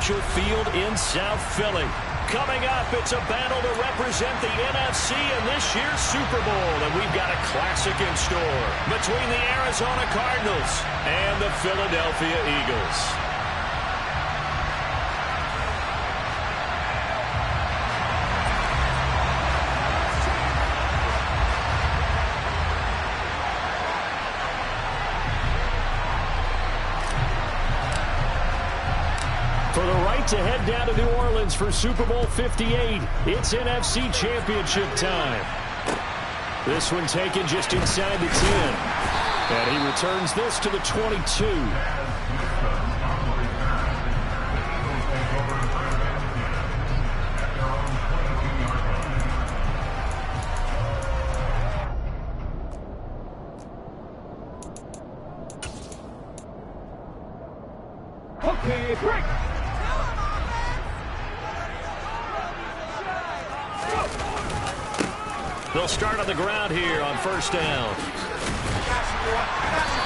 Prudential Field in South Philly. Coming up, it's a battle to represent the NFC in this year's Super Bowl, and we've got a classic in store between the Arizona Cardinals and the Philadelphia Eagles. For the right to head down to New Orleans for Super Bowl 58, it's NFC Championship time. This one taken just inside the 10. And he returns this to the 22. Okay, break! They'll start on the ground here on first down.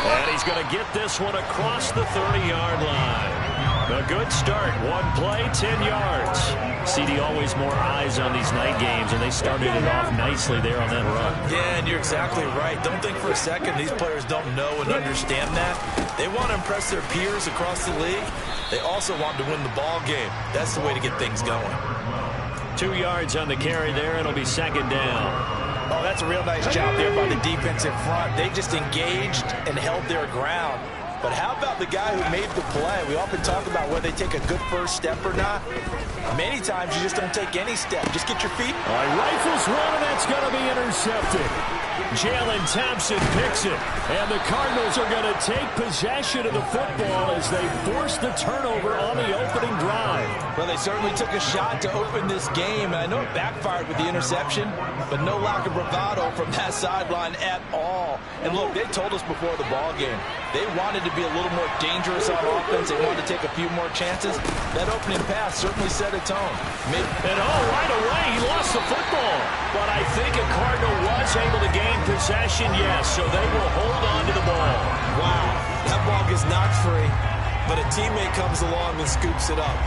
And he's going to get this one across the 30-yard line. A good start. One play, 10 yards. CD, always more eyes on these night games, and they started it off nicely there on that run. Yeah, and you're exactly right. Don't think for a second these players don't know and understand that. They want to impress their peers across the league. They also want to win the ball game. That's the way to get things going. 2 yards on the carry there. It'll be second down. Oh, that's a real nice job there by the defense in front. They just engaged and held their ground. But how about the guy who made the play? We often talk about whether they take a good first step or not. Many times you just don't take any step. Just get your feet. All right, rifles one, and that's going to be intercepted. Jalen Thompson picks it. And the Cardinals are going to take possession of the football as they force the turnover on the opening drive. Well, they certainly took a shot to open this game. And I know it backfired with the interception, but no lack of bravado from that sideline at all. And look, they told us before the ball game, they wanted to be a little more dangerous on offense. They wanted to take a few more chances. That opening pass certainly set a tone. And right away, he lost the football. But I think a Cardinal was able to gain possession, yes, so they will hold on to the ball. Wow, that ball gets knocked free, but a teammate comes along and scoops it up.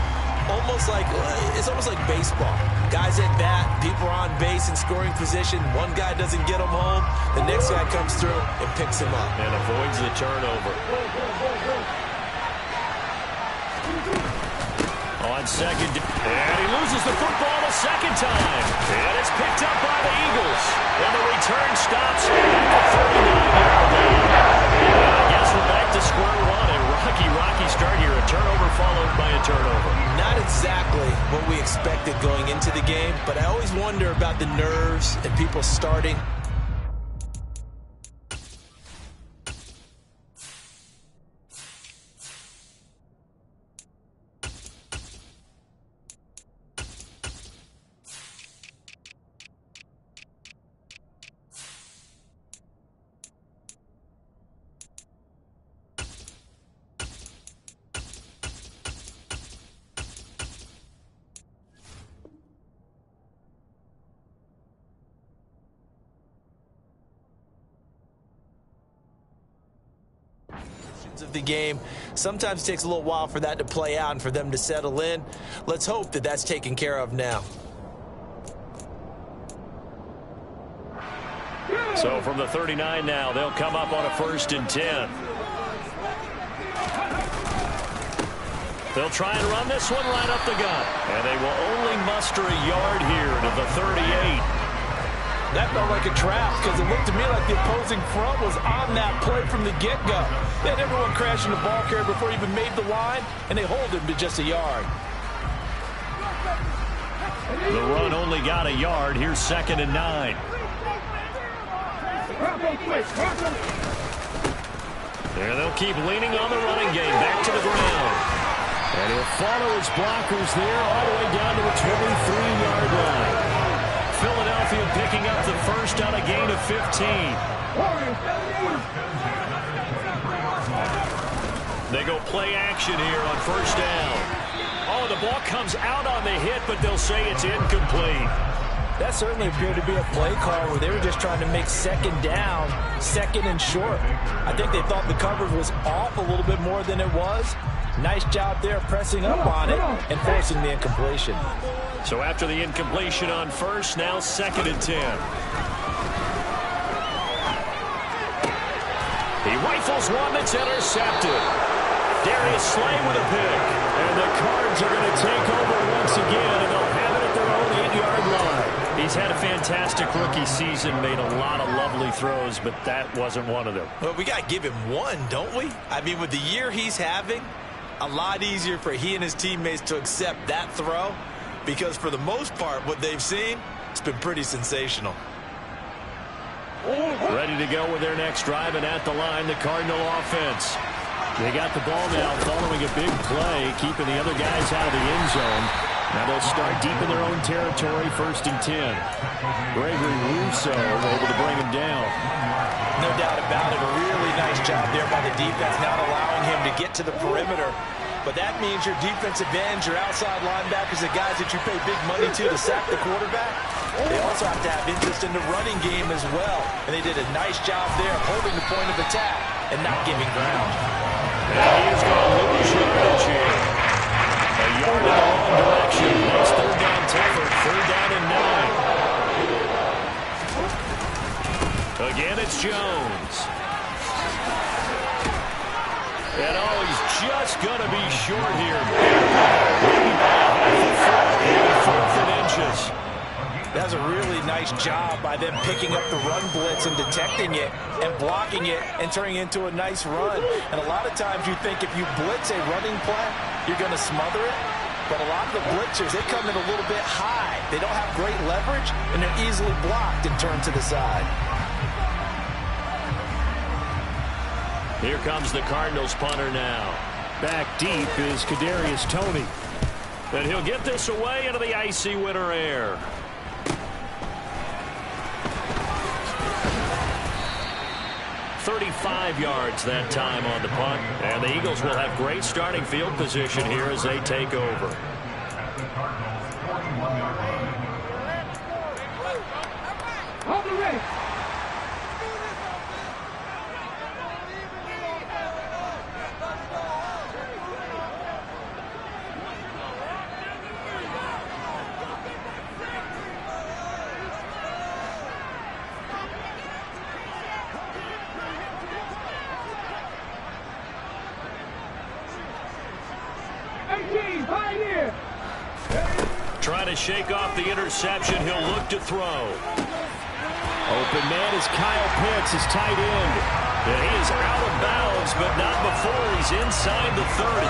It's almost like baseball. Guys at bat, people are on base in scoring position. One guy doesn't get him home. The next guy comes through and picks him up. And avoids the turnover. On second, and he loses the football the second time. And it's picked up by the Eagles. And the return stops at the 39-yard line. And I guess we're back to square one. A rocky start here. A turnover followed by a turnover. Not exactly what we expected going into the game, but I always wonder about the nerves and people starting. Of the game. Sometimes it takes a little while for that to play out and for them to settle in. Let's hope that that's taken care of now. So from the 39 now, they'll come up on a 1st and 10. They'll try and run this one right up the gut. And they will only muster a yard here to the 38. That felt like a trap because it looked to me like the opposing front was on that play from the get-go. They had everyone crashing the ball carrier before he even made the line, and they hold him to just a yard. The run only got a yard. Here's 2nd and 9. There they'll keep leaning on the running game. Back to the ground. And he'll follow his blockers there all the way down to the 23-yard line. Philadelphia picking up the first on a gain of 15. They go play action here on 1st down. Oh, the ball comes out on the hit, but they'll say it's incomplete. That certainly appeared to be a play call where they were just trying to make second down, second and short. I think they thought the coverage was off a little bit more than it was. Nice job there pressing up on it and forcing the incompletion. So after the incompletion on first, now 2nd and 10. He rifles one that's intercepted. Darius Slay with a pick. And the Cards are going to take over once again, and they'll have it at their own 8-yard line. He's had a fantastic rookie season, made a lot of lovely throws, but that wasn't one of them. Well, we got to give him one, don't we? I mean, with the year he's having, a lot easier for he and his teammates to accept that throw, because for the most part, what they've seen, it's been pretty sensational. Ready to go with their next drive, and at the line, the Cardinal offense. They got the ball now following a big play, keeping the other guys out of the end zone. Now they'll start deep in their own territory, 1st and 10. Gregory Rousseau able to bring him down. No doubt about it, a really nice job there by the defense, not allowing him to get to the perimeter. But that means your defensive ends, your outside linebackers, the guys that you pay big money to sack the quarterback, they also have to have interest in the running game as well. And they did a nice job there holding the point of attack and not giving ground. And he is going to lose yardage here. A yard in the wrong direction. Makes 3rd down tougher. 3rd down and 9. Again, it's Jones. And he's just going to be short here. Maybe by a 4th and inches. That's a really nice job by them picking up the run blitz and detecting it and blocking it and turning it into a nice run. And a lot of times you think if you blitz a running play, you're going to smother it. But a lot of the blitzers, they come in a little bit high. They don't have great leverage, and they're easily blocked and turned to the side. Here comes the Cardinals punter now. Back deep is Kadarius Toney. And he'll get this away into the icy winter air. "35 yards that time on the punt. And the Eagles will have great starting field position here as they take over. On the race. Trying to shake off the interception. He'll look to throw. Open man is Kyle Pitts, his tight end. And he is out of bounds, but not before he's inside the 30.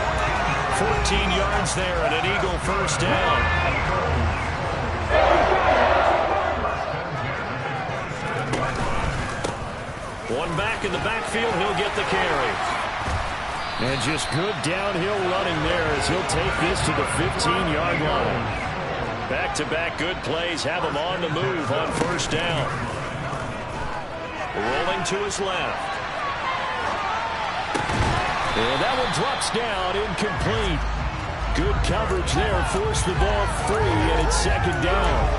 14 yards there and an Eagle 1st down. One back in the backfield, he'll get the carry. And just good downhill running there as he'll take this to the 15-yard line. Back-to-back good plays have him on the move on 1st down. Rolling to his left. And that one drops down, incomplete. Good coverage there, forced the ball free, and it's 2nd down.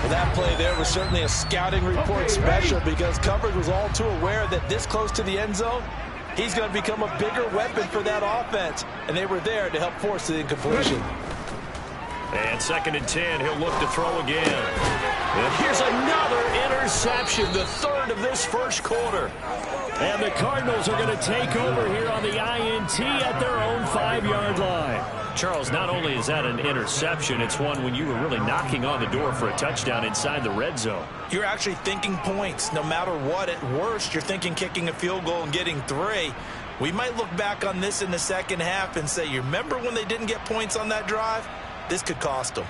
Well, that play there was certainly a scouting report special because coverage was all too aware that this close to the end zone, he's going to become a bigger weapon for that offense, and they were there to help force the incompletion. And 2nd and 10, he'll look to throw again. And here's another interception, the 3rd of this 1st quarter. And the Cardinals are going to take over here on the INT at their own 5-yard line. Charles, not only is that an interception, it's one when you were really knocking on the door for a touchdown inside the red zone. You're actually thinking points. No matter what, at worst, you're thinking kicking a field goal and getting 3. We might look back on this in the 2nd half and say, you remember when they didn't get points on that drive? This could cost them.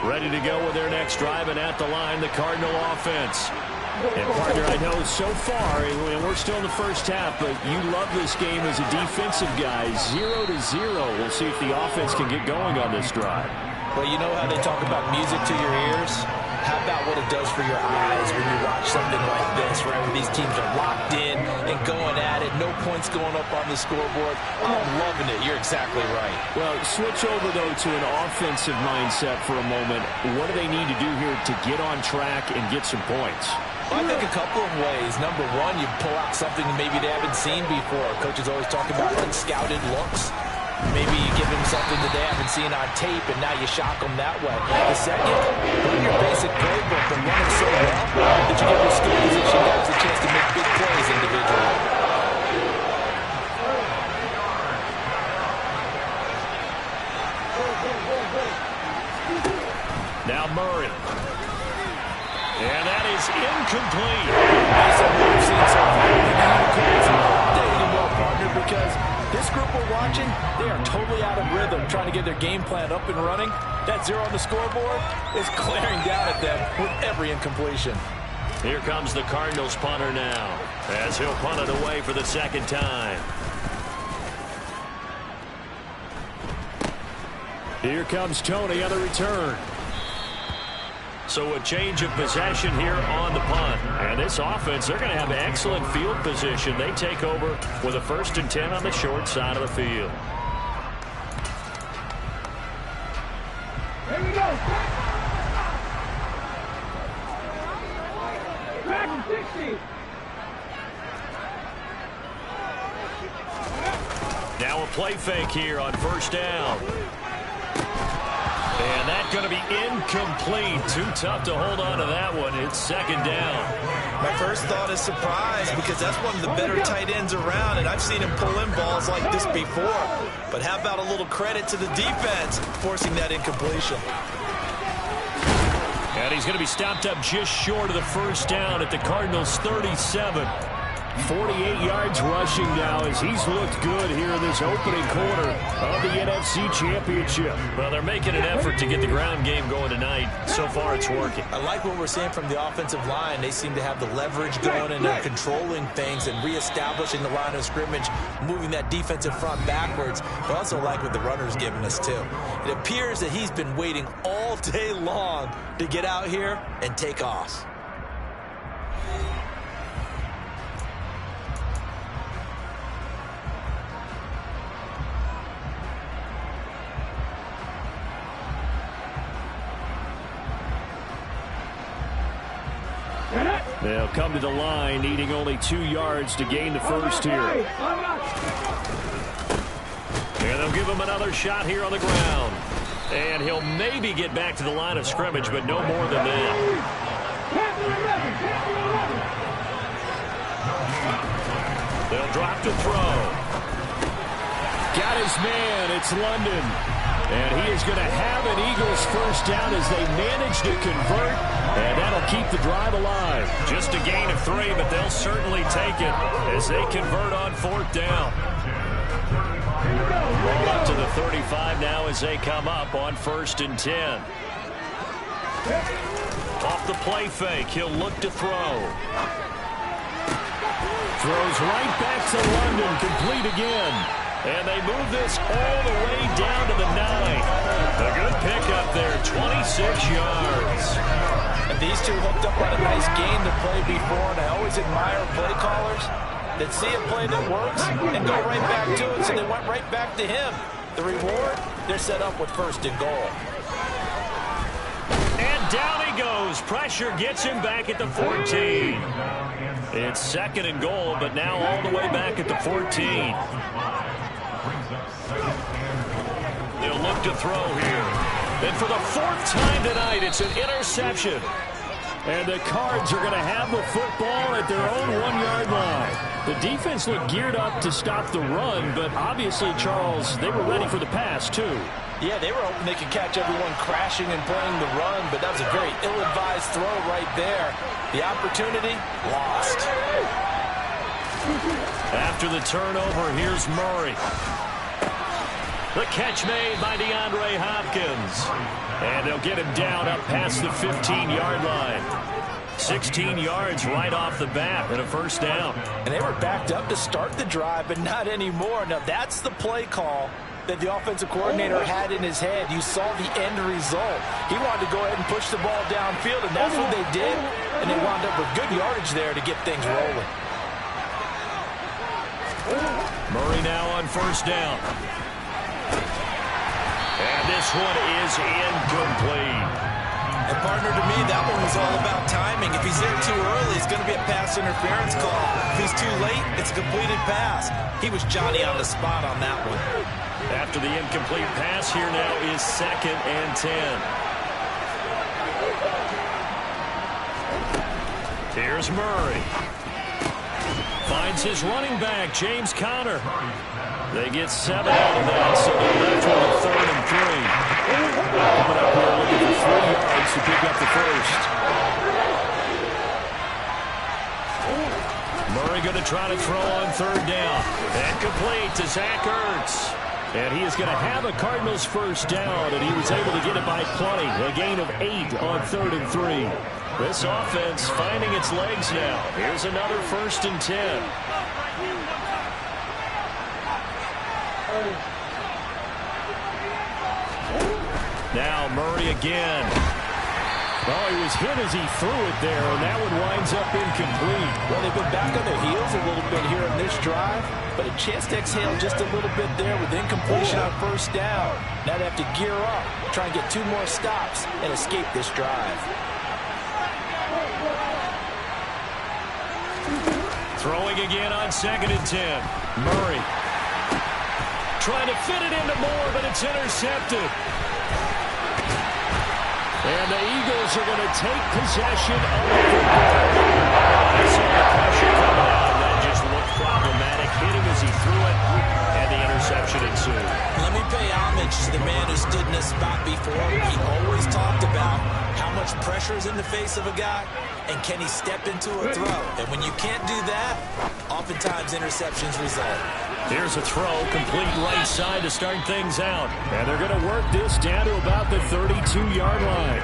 Ready to go with their next drive, and at the line, the Cardinal offense. And, partner, I know so far, and we're still in the 1st half, but you love this game as a defensive guy. 0-0. We'll see if the offense can get going on this drive. Well, you know how they talk about music to your ears? How about what it does for your eyes when you watch something like this, right, where these teams are locked in and going at it, no points going up on the scoreboard. I'm loving it. You're exactly right. Well, switch over, though, to an offensive mindset for a moment. What do they need to do here to get on track and get some points? Well, I think a couple of ways. Number one, you pull out something maybe they haven't seen before. Coaches always talk about unscouted looks. Maybe you give them something that they haven't seen on tape, and now you shock them that way. The second, run your basic playbook and run it so well that you give your skill position guys a chance to make big plays individually. Now Murray. And that is incomplete. Based on what we've seen so far, it's not dating well, partner, because this group we're watching, they are totally out of rhythm trying to get their game plan up and running. That 0 on the scoreboard is glaring down at them with every incompletion. Here comes the Cardinals punter now, as he'll punt it away for the second time. Here comes Tony on the return. So a change of possession here on the punt. And this offense, they're going to have excellent field position. They take over with a 1st and 10 on the short side of the field. Here we go. Back to 60. Now a play fake here on 1st down. And that's going to be incomplete. Too tough to hold on to that one. It's 2nd down. My first thought is surprise, because that's one of the better tight ends around, and I've seen him pull in balls like this before. But how about a little credit to the defense forcing that incompletion? And he's going to be stopped up just short of the 1st down at the Cardinals' 37. 48 yards rushing now as he's looked good here in this opening quarter of the NFC Championship. Well, they're making an effort to get the ground game going tonight. So far, it's working. I like what we're seeing from the offensive line. They seem to have the leverage going, and they're controlling things and reestablishing the line of scrimmage, moving that defensive front backwards. But I also like what the runner's giving us, too. It appears that he's been waiting all day long to get out here and take off. They'll come to the line, needing only 2 yards to gain the first here. And they'll give him another shot here on the ground. And he'll maybe get back to the line of scrimmage, but no more than that. They'll drop to throw. Got his man. It's London. And he is going to have an Eagles 1st down as they manage to convert. And that'll keep the drive alive. Just a gain of 3, but they'll certainly take it as they convert on 4th down. Ball up to the 35 now as they come up on 1st and 10. Off the play fake, he'll look to throw. Throws right back to London, complete again. And they move this all the way down to the 9. A good pickup there, 26 yards. And these two hooked up on a nice game to play before, and I always admire play callers that see a play that works and go right back to it, so they went right back to him. The reward, they're set up with 1st and goal. And down he goes. Pressure gets him back at the 14. It's 2nd and goal, but now all the way back at the 14. They'll look to throw here. And for the 4th time tonight, it's an interception. And the Cards are going to have the football at their own 1-yard line. The defense looked geared up to stop the run, but obviously, Charles, they were ready for the pass, too. Yeah, they were hoping they could catch everyone crashing and playing the run, but that was a very ill-advised throw right there. The opportunity, lost. After the turnover, here's Murray. The catch made by DeAndre Hopkins. And they'll get him down up past the 15-yard line. 16 yards right off the bat and a 1st down. And they were backed up to start the drive, but not anymore. Now, that's the play call that the offensive coordinator had in his head. You saw the end result. He wanted to go ahead and push the ball downfield, and that's what they did, and they wound up with good yardage there to get things rolling. Murray now on first down. And this one is incomplete. And partner, to me, that one was all about timing. If he's in too early, it's going to be a pass interference call. If he's too late, it's a completed pass. He was Johnny on the spot on that one. After the incomplete pass, here now is 2nd and 10. Here's Murray. Finds his running back, James Conner. They get 7 out of that, so they're left with a 3rd and 3. Coming up here looking for 3 yards to pick up the first. Murray going to try to throw on 3rd down. And complete to Zach Ertz. And he is going to have a Cardinals first down, and he was able to get it by plenty. A gain of 8 on 3rd and 3. This offense finding its legs now. Here's another 1st and 10. Now Murray again. Oh, he was hit as he threw it there, and that one winds up incomplete. Well, they've been back on their heels a little bit here in this drive, but a chance to exhale just a little bit there with incompletion on first down. Now they have to gear up, try and get 2 more stops, and escape this drive. Throwing again on 2nd and 10. Murray trying to fit it into Moore, but it's intercepted. And the Eagles are going to take possession of the football. I saw the pressure coming out, and that just looked problematic. Hit him as he threw it, and the interception ensued. Let me pay homage to the man who stood in this spot before. He always talked about how much pressure is in the face of a guy, and can he step into a throw. And when you can't do that, oftentimes interceptions result. Here's a throw, complete right side to start things out. And they're going to work this down to about the 32-yard line.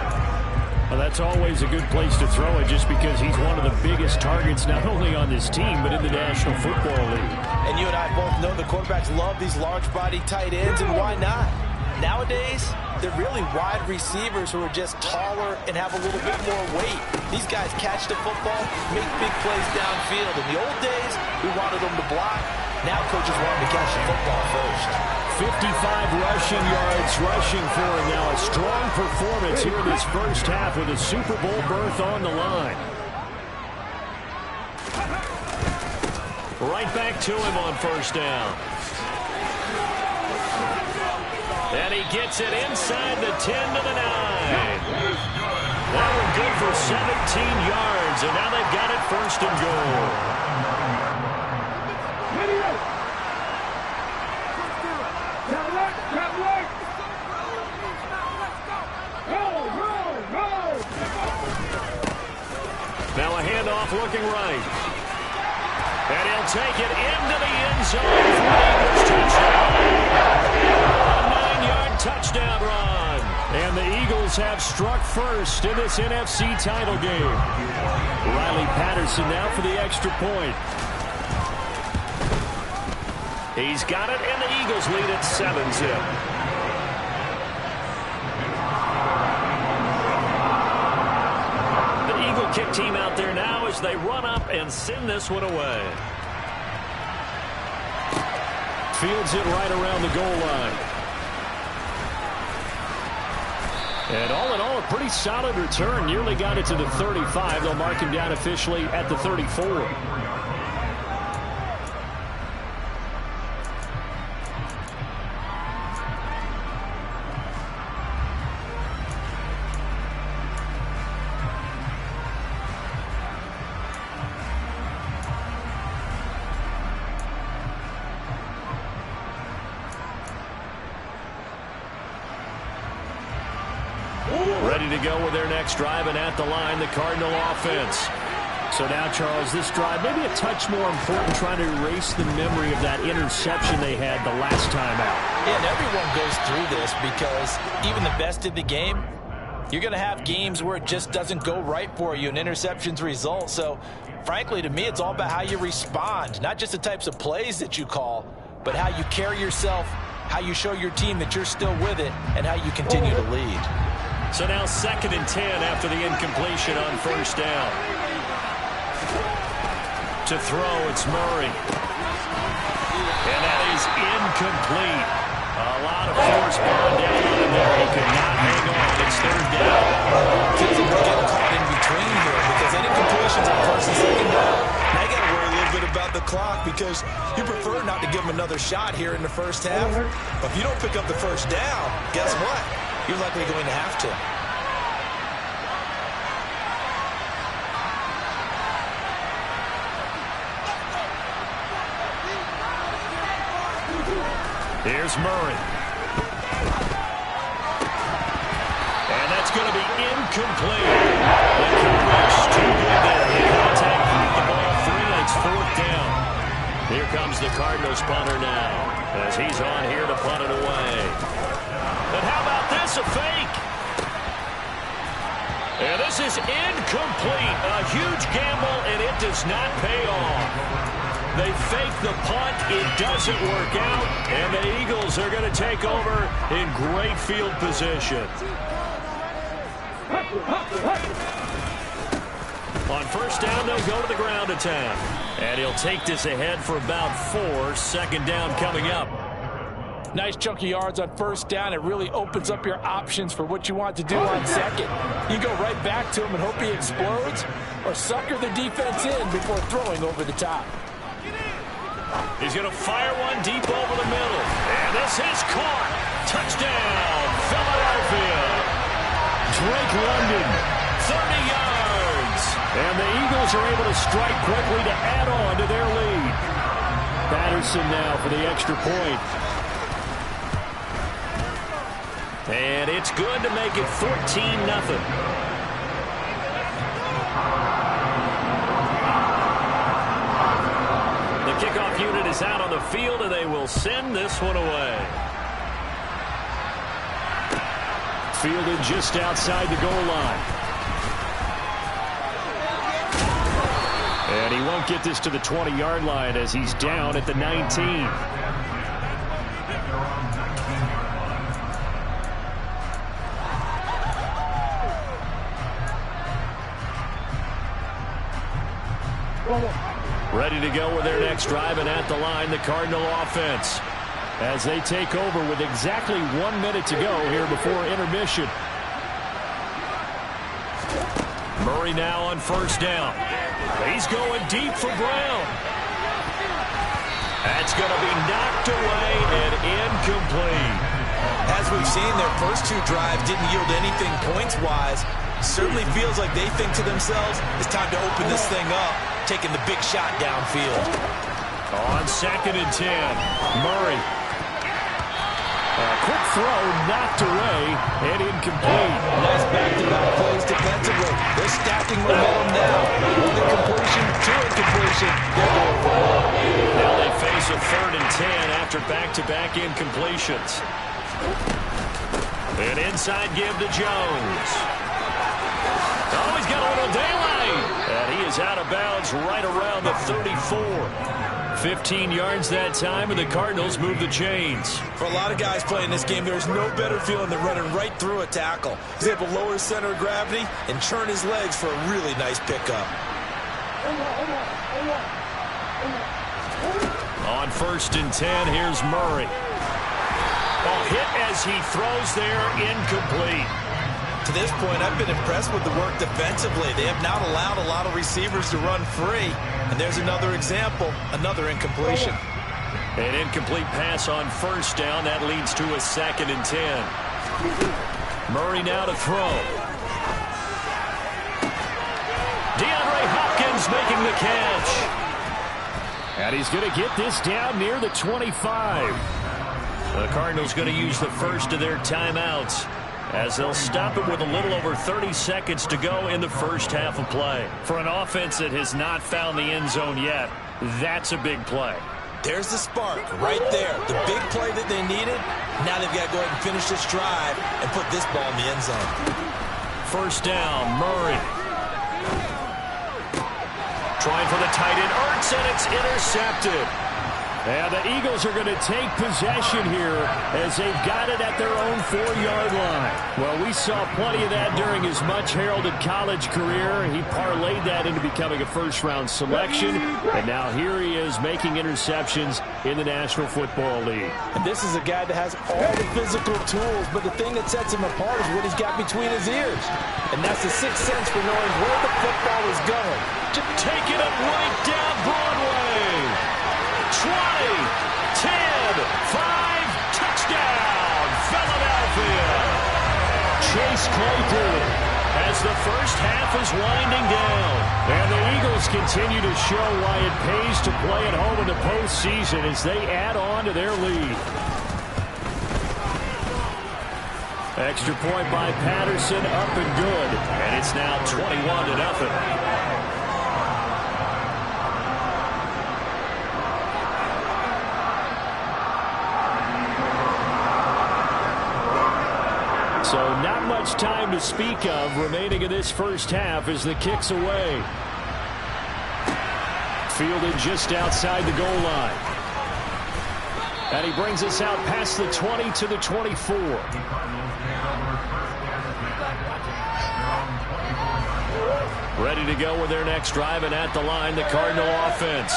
Well, that's always a good place to throw it just because he's one of the biggest targets not only on this team but in the National Football League. And you and I both know the quarterbacks love these large-body tight ends, and why not? Nowadays, they're really wide receivers who are just taller and have a little bit more weight. These guys catch the football, make big plays downfield. In the old days, we wanted them to block. Now coaches want them to catch the football first. 55 rushing yards rushing for him now. A strong performance here in this first half with a Super Bowl berth on the line. Right back to him on first down. And he gets it inside the 10 to the 9. That one good for 17 yards, and now they've got it 1st and goal. Now a handoff looking right. And he'll take it into the end zone for an Eagles touchdown. A 9-yard touchdown run. And the Eagles have struck first in this NFC title game. Riley Patterson now for the extra point. He's got it, and the Eagles lead at 7-zip. Kick team out there now as they run up and send this one away. Fields it right around the goal line. And all in all, a pretty solid return. Nearly got it to the 35. They'll mark him down officially at the 34. Ready to go with their next drive, and at the line, the Cardinal offense. So now, Charles, this drive maybe a touch more important, trying to erase the memory of that interception they had the last time out. Yeah, and everyone goes through this because even the best in the game, you're going to have games where it just doesn't go right for you and interceptions result. So, frankly, to me, it's all about how you respond, not just the types of plays that you call, but how you carry yourself, how you show your team that you're still with it, and how you continue to lead. So now 2nd and 10 after the incompletion on 1st down. To throw, it's Murray. And that is incomplete. A lot of force brought down on him there. He could not hang on. It's 3rd down. Feels like we're getting caught in between here because that incompletion's on 1st and 2nd down. Now you got to worry a little bit about the clock because you prefer not to give him another shot here in the 1st half. But if you don't pick up the 1st down, guess what? You're likely going to have to. Here's Murray. And that's going to be incomplete. The coverage too good there. The contact kept the ball free. It's 4th down. Here comes the Cardinals punter now as he's on here to punt it away. And how about this, a fake? And this is incomplete. A huge gamble, and it does not pay off. They fake the punt. It doesn't work out. And the Eagles are going to take over in great field position. On 1st down, they'll go to the ground attack. And he'll take this ahead for about 4. 2nd down coming up. Nice chunk of yards on 1st down. It really opens up your options for what you want to do on 2nd. You go right back to him and hope he explodes, or sucker the defense in before throwing over the top. He's going to fire one deep over the middle. And this is caught. Touchdown, Philadelphia. Drake London, 30 yards. And the Eagles are able to strike quickly to add on to their lead. Patterson now for the extra point. And it's good to make it 14-0. The kickoff unit is out on the field, and they will send this one away. Fielded just outside the goal line. And he won't get this to the 20-yard line as he's down at the 19. Ready to go with their next drive, and at the line, the Cardinal offense, as they take over with exactly 1 minute to go here before intermission. Murray now on 1st down. He's going deep for Brown. That's going to be knocked away and incomplete. As we've seen, their first 2 drives didn't yield anything points-wise. Certainly feels like they think to themselves, it's time to open this thing up, taking the big shot downfield. On 2nd and 10, Murray. A quick throw knocked away and incomplete. Nice back-to-back plays defensively. They're stacking momentum now. 1 incompletion, 2 incompletion. They're going for more. Now they face a 3rd and 10 after back-to-back incompletions. An inside give to Jones. Oh, he's got a little daylight. And he is out of bounds right around the 34. 15 yards that time, and the Cardinals move the chains. For a lot of guys playing this game, there's no better feeling than running right through a tackle. He's able to lower his center of gravity and churn his legs for a really nice pickup. On 1st and 10, here's Murray. Ball hit as he throws there, incomplete. To this point, I've been impressed with the work defensively. They have not allowed a lot of receivers to run free. And there's another example, another incompletion. An incomplete pass on 1st down. That leads to a 2nd and 10. Murray now to throw. DeAndre Hopkins making the catch. And he's going to get this down near the 25. The Cardinals going to use the first of their timeouts, as they'll stop it with a little over 30 seconds to go in the first half of play. For an offense that has not found the end zone yet, that's a big play. There's the spark right there. The big play that they needed. Now they've got to go ahead and finish this drive and put this ball in the end zone. 1st down, Murray. Trying for the tight end, Ertz, and it's intercepted. And the Eagles are going to take possession here as they've got it at their own 4-yard line. Well, we saw plenty of that during his much-heralded college career. He parlayed that into becoming a first-round selection. And now here he is making interceptions in the National Football League. And this is a guy that has all the physical tools, but the thing that sets him apart is what he's got between his ears. And that's the sixth sense for knowing where the football is going. To take it up right down Broadway. 20, 10, 5, touchdown, Philadelphia. Chase Claypool as the first half is winding down. And the Eagles continue to show why it pays to play at home in the postseason as they add on to their lead. Extra point by Patterson, up and good. And it's now 21-0. So not much time to speak of remaining in this first half as the kick's away. Fielded just outside the goal line. And he brings us out past the 20 to the 24. Ready to go with their next drive, and at the line, the Cardinal offense.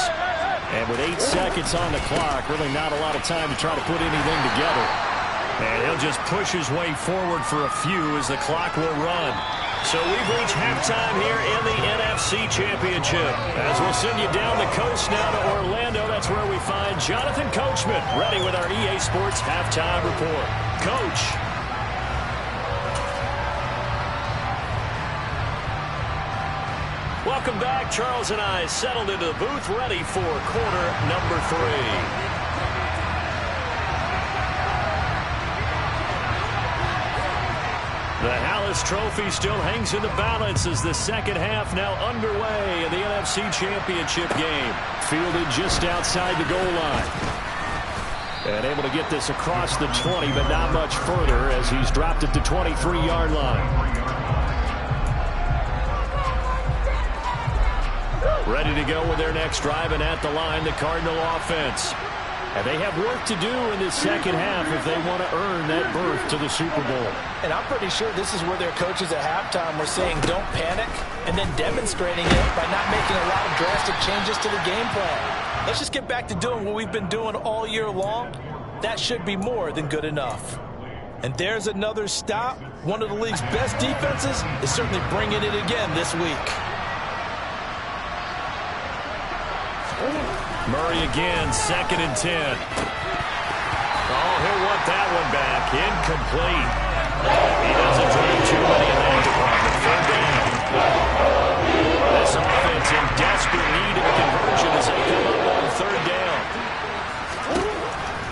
And with 8 seconds on the clock, really not a lot of time to try to put anything together. And he'll just push his way forward for a few as the clock will run. So we've reached halftime here in the NFC Championship. As we'll send you down the coast now to Orlando, that's where we find Jonathan Coachman ready with our EA Sports Halftime Report. Coach. Welcome back. Charles and I settled into the booth ready for quarter number 3. The Hallis Trophy still hangs in the balance as the second half now underway in the NFC Championship game. Fielded just outside the goal line. And able to get this across the 20, but not much further as he's dropped it to 23-yard line. Ready to go with their next drive, and at the line, the Cardinal offense. And they have work to do in this second half if they want to earn that berth to the Super Bowl. And I'm pretty sure this is where their coaches at halftime were saying don't panic, and then demonstrating it by not making a lot of drastic changes to the game plan. Let's just get back to doing what we've been doing all year long. That should be more than good enough. And there's another stop. One of the league's best defenses is certainly bringing it again this week. Murray again, 2nd and 10. Oh, he'll want that one back. Incomplete. He doesn't drive too many in that department. 3rd down. This offense in desperate need of a conversion as they come up on 3rd down.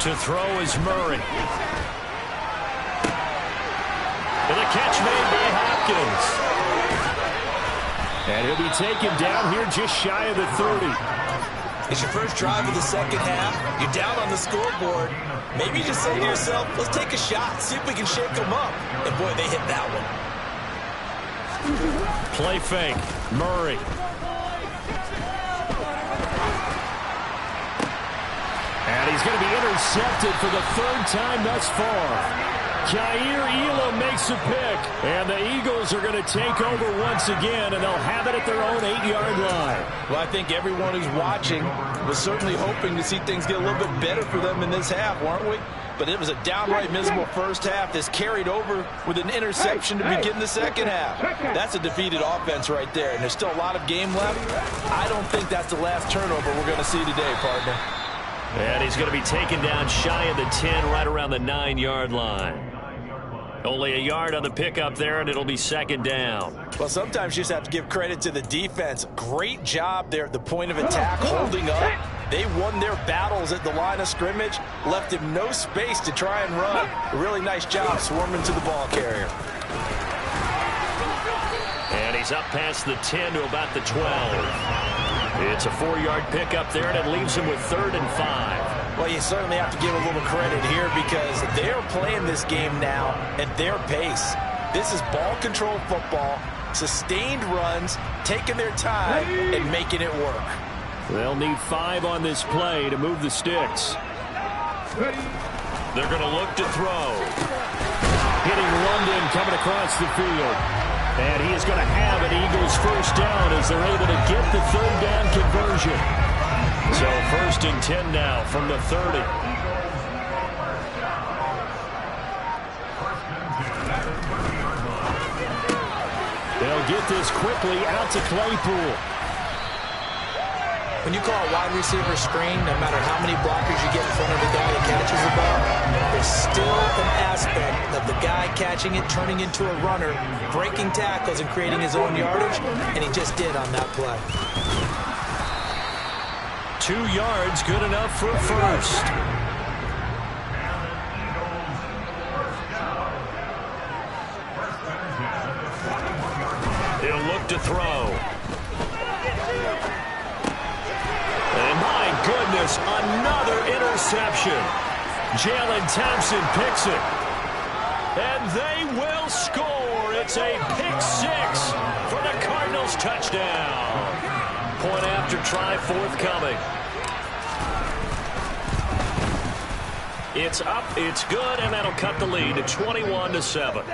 To throw is Murray. And the catch made by Hopkins. And he'll be taken down here just shy of the 30. It's your first drive of the second half. You're down on the scoreboard. Maybe you just say to yourself, let's take a shot, see if we can shake them up. And boy, they hit that one. Play fake. Murray. And he's going to be intercepted for the 3rd time thus far. Kaiir Elam makes a pick, and the Eagles are going to take over once again, and they'll have it at their own 8-yard line. Well, I think everyone who's watching was certainly hoping to see things get a little bit better for them in this half, weren't we? But it was a downright miserable first half that's carried over with an interception to begin the second half. That's a defeated offense right there, and there's still a lot of game left. I don't think that's the last turnover we're going to see today, partner. And he's going to be taken down shy of the 10, right around the 9-yard line. Only a yard on the pickup there, and it'll be 2nd down. Well, sometimes you just have to give credit to the defense. Great job there at the point of attack, holding up. They won their battles at the line of scrimmage, left him no space to try and run. A really nice job swarming to the ball carrier. And he's up past the 10 to about the 12. It's a 4-yard pickup there, and it leaves him with 3rd and 5. Well, you certainly have to give a little credit here because they're playing this game now at their pace. This is ball control football, sustained runs, taking their time, and making it work. They'll need 5 on this play to move the sticks. They're going to look to throw. Hitting London coming across the field. And he is going to have an Eagles first down as they're able to get the third down conversion. So 1st and 10 now from the 30. They'll get this quickly out to Claypool. When you call a wide receiver screen, no matter how many blockers you get in front of the guy that catches the ball, there's still an aspect of the guy catching it, turning into a runner, breaking tackles and creating his own yardage, and he just did on that play. 2 yards, good enough for first. He'll look to throw. And my goodness, another interception. Jalen Thompson picks it. And they will score. It's a pick 6 for the Cardinals touchdown. Point after try forthcoming. It's up, it's good, and that'll cut the lead to 21-7.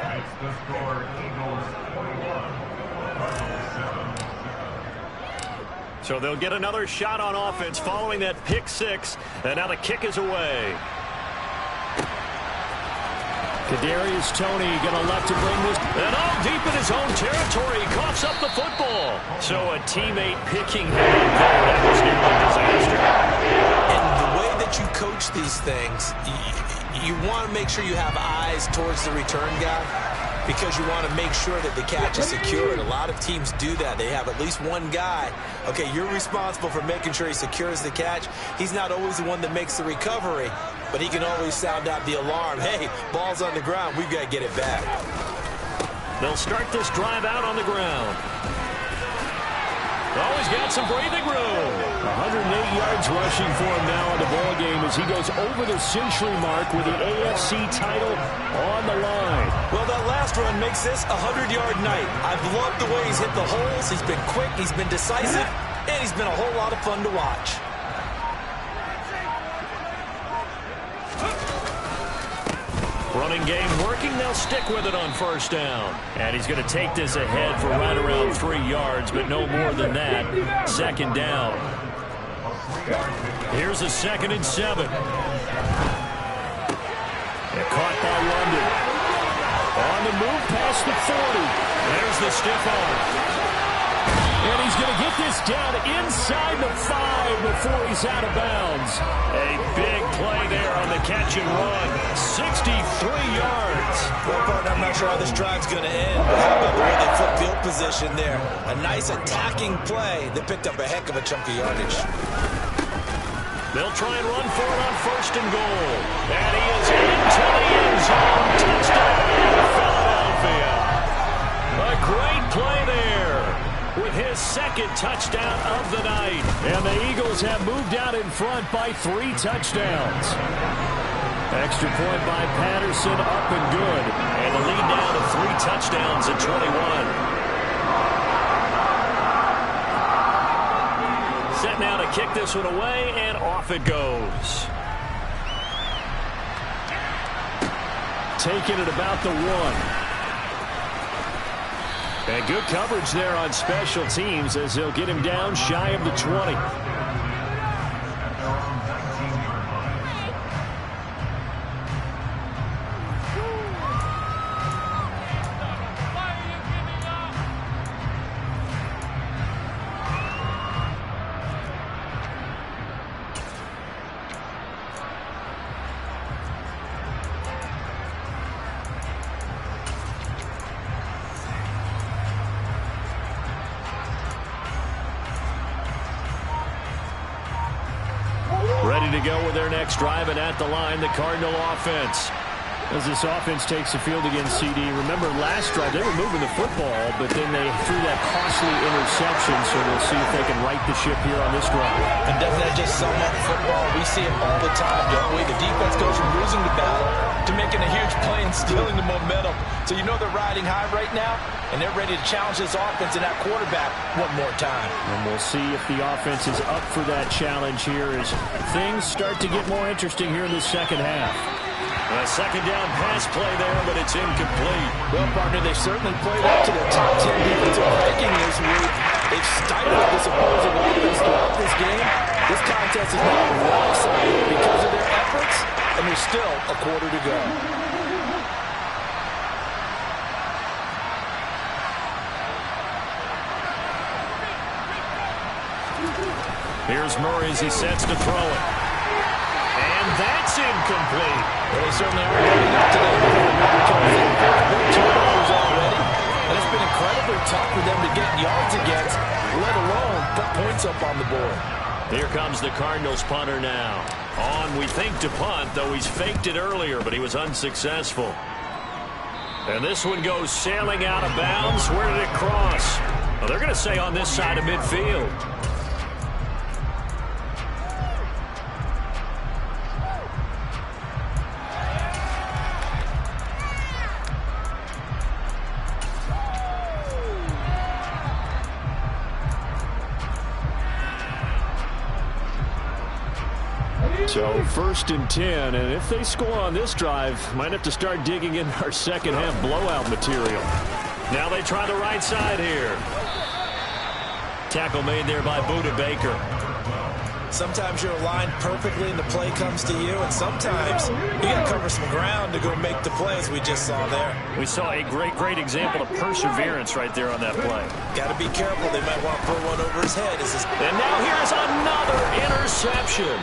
So they'll get another shot on offense following that pick 6, and now the kick is away. Kadarius Toney going to left to bring this. And deep in his own territory, he coughs up the football. So a teammate picking him up there. That was nearly a disaster. And the way that you coach these things, you want to make sure you have eyes towards the return guy, because you want to make sure that the catch is secured. A lot of teams do that. They have at least one guy. Okay, you're responsible for making sure he secures the catch. He's not always the one that makes the recovery, but he can always sound out the alarm. Hey, ball's on the ground. We've got to get it back. They'll start this drive out on the ground. Oh, he's got some breathing room. 108 yards rushing for him now in the ball game as he goes over the century mark with the AFC title on the line. Well, that last run makes this a 100-yard night. I've loved the way he's hit the holes. He's been quick, he's been decisive, and he's been a whole lot of fun to watch. Running game working. They'll stick with it on first down. And he's going to take this ahead for right around 3 yards, but no more than that. 2nd down. Here's a 2nd and 7. And caught by London. On the move past the 40. There's the stiff arm. And he's going to get this down inside the 5 before he's out of bounds. A big play there on the catch and run. 63 yards. Well, partner, I'm not sure how this drive's going to end. How about the way they flip field position there? A nice attacking play that picked up a heck of a chunk of yardage. They'll try and run for it on 1st and goal. And he is into the end zone. Touchdown, Philadelphia. A great play there with his 2nd touchdown of the night. And the Eagles have moved out in front by 3 touchdowns. Extra point by Patterson, up and good. And the lead down to 3 touchdowns at 21. Set now to kick this one away, and off it goes. Taking it about the 1. And good coverage there on special teams as they'll get him down shy of the 20. Ready to go with their next drive, and at the line, the Cardinal offense. As this offense takes the field against CD. Remember, last drive, they were moving the football, but then they threw that costly interception, so we'll see if they can right the ship here on this drive. And doesn't that just sum up football? We see it all the time, don't we? The defense goes from losing the battle to making a huge play and stealing the momentum. So you know they're riding high right now, and they're ready to challenge this offense and that quarterback one more time. And we'll see if the offense is up for that challenge here as things start to get more interesting here in the second half. A second down pass play there, but it's incomplete. Well, partner, they certainly played up to their top 10 defensive ranking this week. They've stifled this opposing offense throughout this game. This contest is now lopsided because of their efforts, and there's still a quarter to go. Here's Murray as he sets to throw it. And that's incomplete. Well, they certainly are getting up to that level. Turnovers already. And it's been incredibly tough for them to get yards against, let alone put points up on the board. Here comes the Cardinals punter now. On, we think, to punt, though he's faked it earlier, but he was unsuccessful. And this one goes sailing out of bounds. Where did it cross? Well, they're going to say on this side of midfield. So 1st and 10, and if they score on this drive, might have to start digging in our second half blowout material. Now they try the right side here. Tackle made there by Budda Baker. Sometimes you're aligned perfectly and the play comes to you, and sometimes you got to cover some ground to go make the play, as we just saw there. We saw a great example of perseverance right there on that play. Got to be careful. They might want to throw one over his head. And now here's another interception.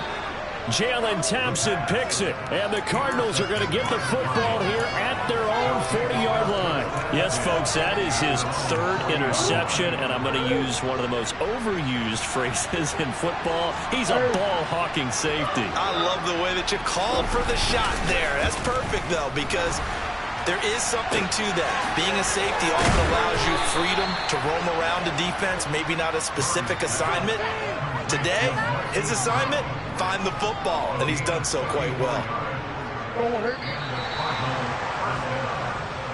Jalen Thompson picks it, and the Cardinals are going to get the football here at their own 40-yard line. Yes, folks, that is his 3rd interception, and I'm going to use one of the most overused phrases in football. He's a ball-hawking safety. I love the way that you called for the shot there. That's perfect, though, because there is something to that. Being a safety often allows you freedom to roam around the defense, maybe not a specific assignment. Today, his assignment, find the football, and he's done so quite well.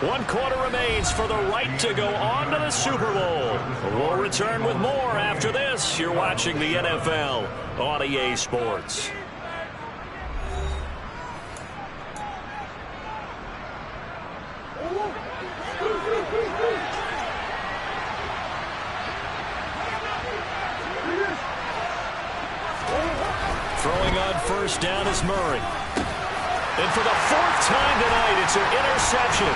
1 quarter remains for the right to go on to the Super Bowl. We'll return with more after this. You're watching the NFL on EA Sports. Throwing on 1st down is Murray. And for the 4th time tonight, it's an interception.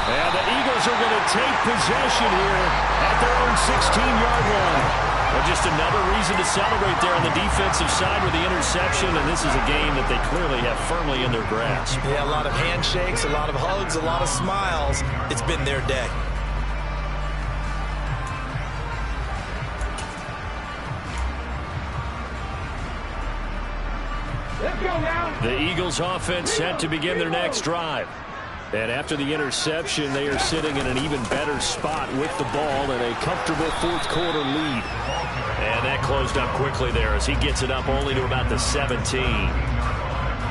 And the Eagles are going to take possession here at their own 16-yard line. Well, just another reason to celebrate there on the defensive side with the interception, and this is a game that they clearly have firmly in their grasp. Yeah, a lot of handshakes, a lot of hugs, a lot of smiles. It's been their day. The Eagles offense set to begin their next drive. And after the interception, they are sitting in an even better spot with the ball and a comfortable 4th quarter lead. And that closed up quickly there as he gets it up only to about the 17.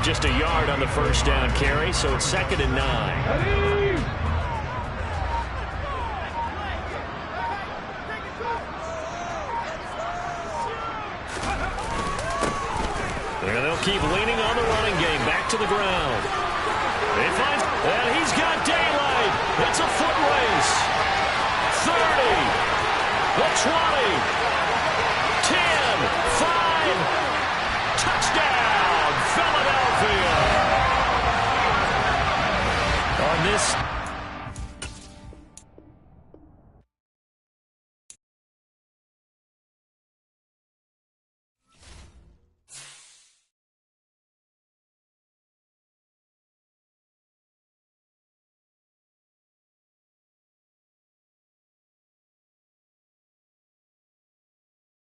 Just a yard on the 1st down carry, so it's 2nd and 9. And they'll keep leaning on the running game. Back to the ground. They find, and he's got daylight. It's a foot race. 30. The 20.